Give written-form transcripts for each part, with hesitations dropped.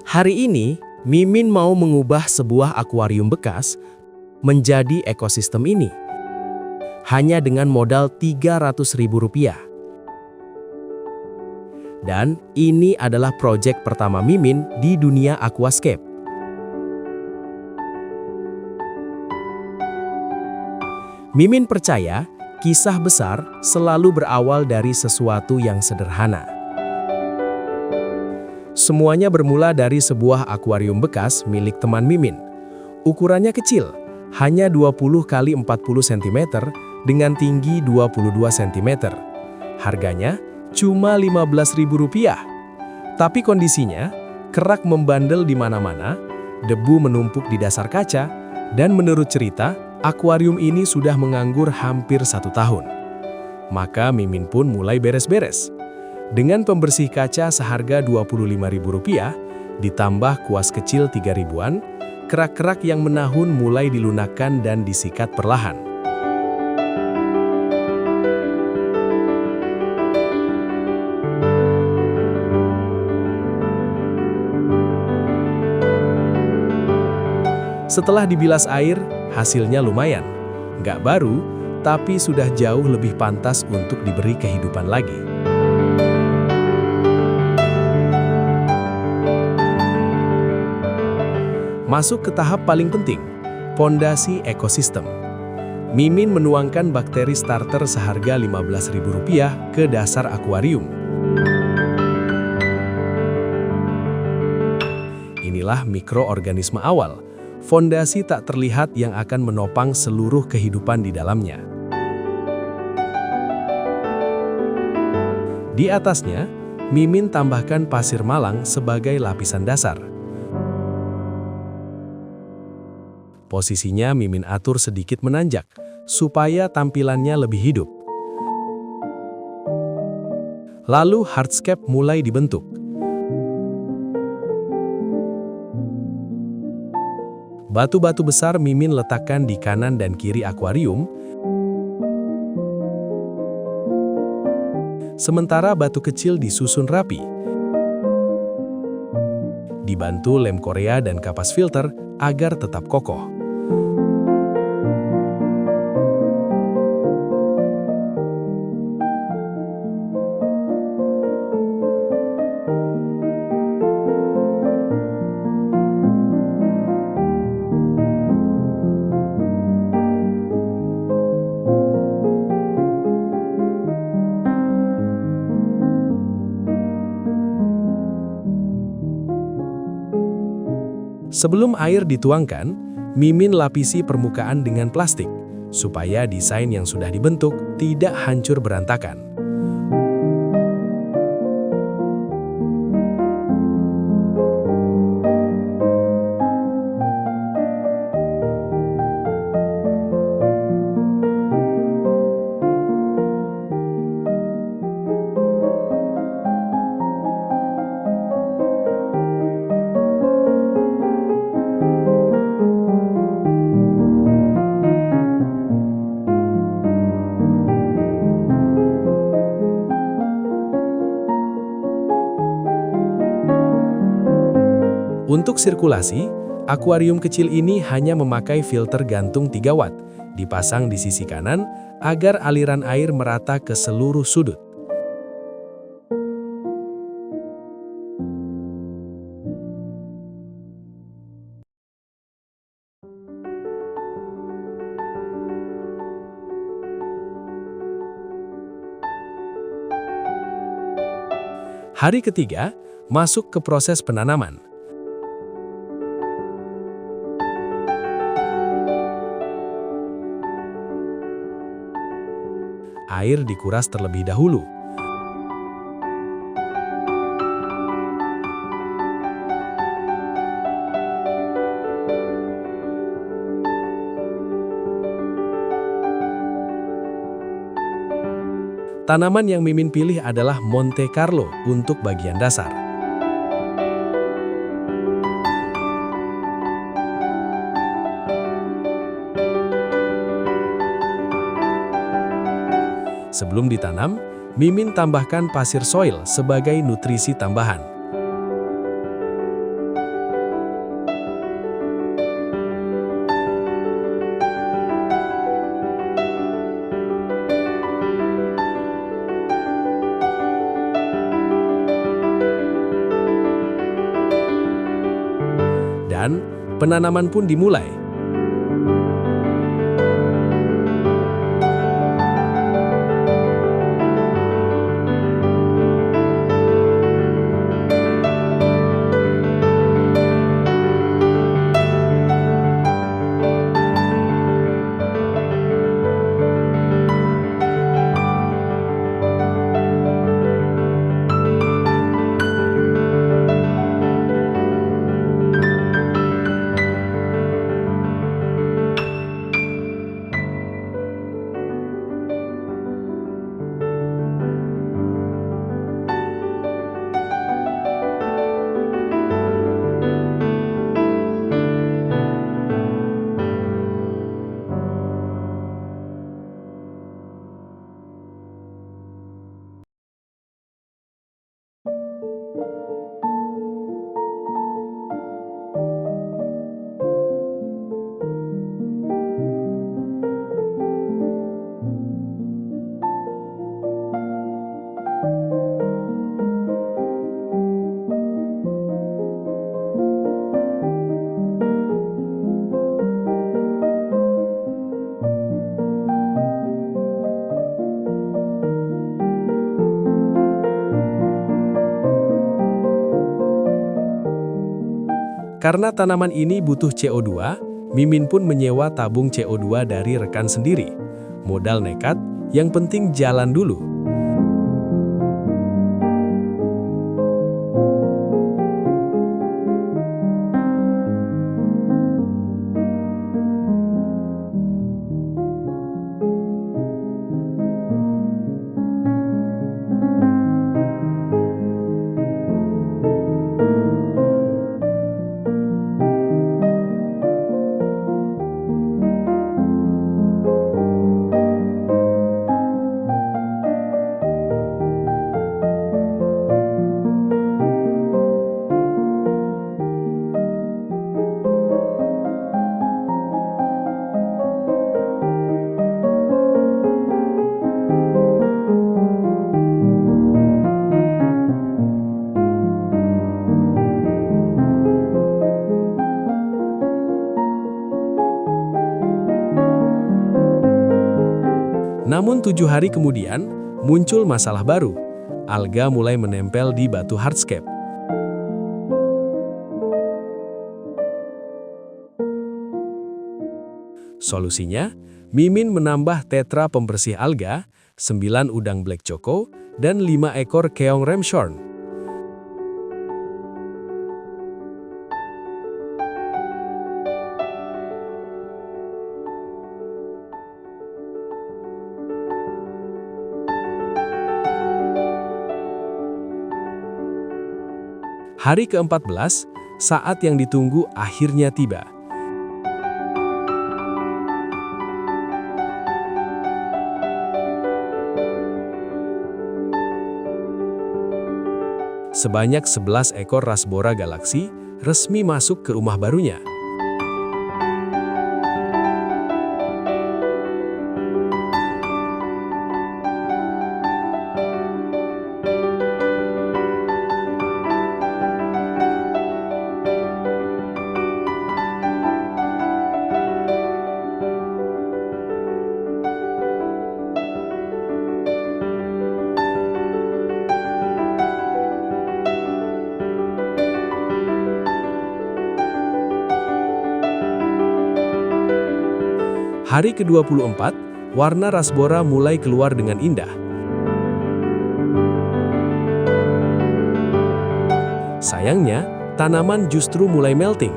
Hari ini, Mimin mau mengubah sebuah akuarium bekas menjadi ekosistem ini. Hanya dengan modal Rp300.000. Dan ini adalah proyek pertama Mimin di dunia aquascape. Mimin percaya, kisah besar selalu berawal dari sesuatu yang sederhana. Semuanya bermula dari sebuah akuarium bekas milik teman Mimin. Ukurannya kecil, hanya 20 x 40 cm dengan tinggi 22 cm. Harganya cuma Rp15.000. Tapi kondisinya, kerak membandel di mana-mana, debu menumpuk di dasar kaca, dan menurut cerita, akuarium ini sudah menganggur hampir 1 tahun. Maka Mimin pun mulai beres-beres. Dengan pembersih kaca seharga Rp25.000, ditambah kuas kecil 3.000-an, kerak-kerak yang menahun mulai dilunakkan dan disikat perlahan. Setelah dibilas air, hasilnya lumayan. Nggak baru, tapi sudah jauh lebih pantas untuk diberi kehidupan lagi. Masuk ke tahap paling penting, pondasi ekosistem. Mimin menuangkan bakteri starter seharga Rp15.000 ke dasar akuarium. Inilah mikroorganisme awal, fondasi tak terlihat yang akan menopang seluruh kehidupan di dalamnya. Di atasnya, Mimin tambahkan pasir malang sebagai lapisan dasar. Posisinya Mimin atur sedikit menanjak, supaya tampilannya lebih hidup. Lalu hardscape mulai dibentuk. Batu-batu besar Mimin letakkan di kanan dan kiri akuarium, sementara batu kecil disusun rapi. Dibantu lem Korea dan kapas filter agar tetap kokoh. Sebelum air dituangkan, Mimin lapisi permukaan dengan plastik, supaya desain yang sudah dibentuk tidak hancur berantakan. Untuk sirkulasi, akuarium kecil ini hanya memakai filter gantung 3 watt, dipasang di sisi kanan agar aliran air merata ke seluruh sudut. Hari ketiga, masuk ke proses penanaman. Air dikuras terlebih dahulu. Tanaman yang Mimin pilih adalah Monte Carlo untuk bagian dasar. Sebelum ditanam, Mimin tambahkan pasir soil sebagai nutrisi tambahan. Dan penanaman pun dimulai. Karena tanaman ini butuh CO2, Mimin pun menyewa tabung CO2 dari rekan sendiri. Modal nekat, yang penting jalan dulu. Namun 7 hari kemudian, muncul masalah baru. Alga mulai menempel di batu hardscape. Solusinya, Mimin menambah tetra pembersih alga, 9 udang black choco, dan 5 ekor keong ramshorn. Hari ke-14, saat yang ditunggu akhirnya tiba. Sebanyak 11 ekor Rasbora galaksi resmi masuk ke rumah barunya. Hari ke-24, warna Rasbora mulai keluar dengan indah. Sayangnya, tanaman justru mulai melting.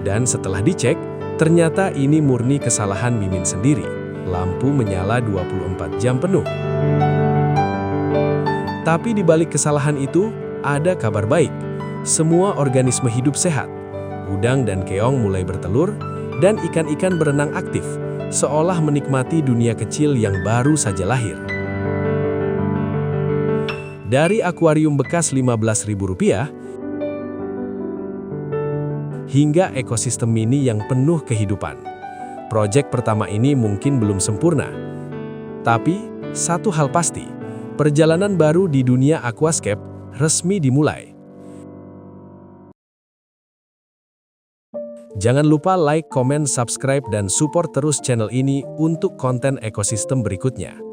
Dan setelah dicek, ternyata ini murni kesalahan Mimin sendiri. Lampu menyala 24 jam penuh. Tapi di balik kesalahan itu, ada kabar baik. Semua organisme hidup sehat. Udang dan keong mulai bertelur, dan ikan-ikan berenang aktif, seolah menikmati dunia kecil yang baru saja lahir. Dari akuarium bekas Rp15.000 hingga ekosistem mini yang penuh kehidupan. Proyek pertama ini mungkin belum sempurna. Tapi, satu hal pasti, perjalanan baru di dunia aquascape resmi dimulai. Jangan lupa like, komen, subscribe, dan support terus channel ini untuk konten ekosistem berikutnya.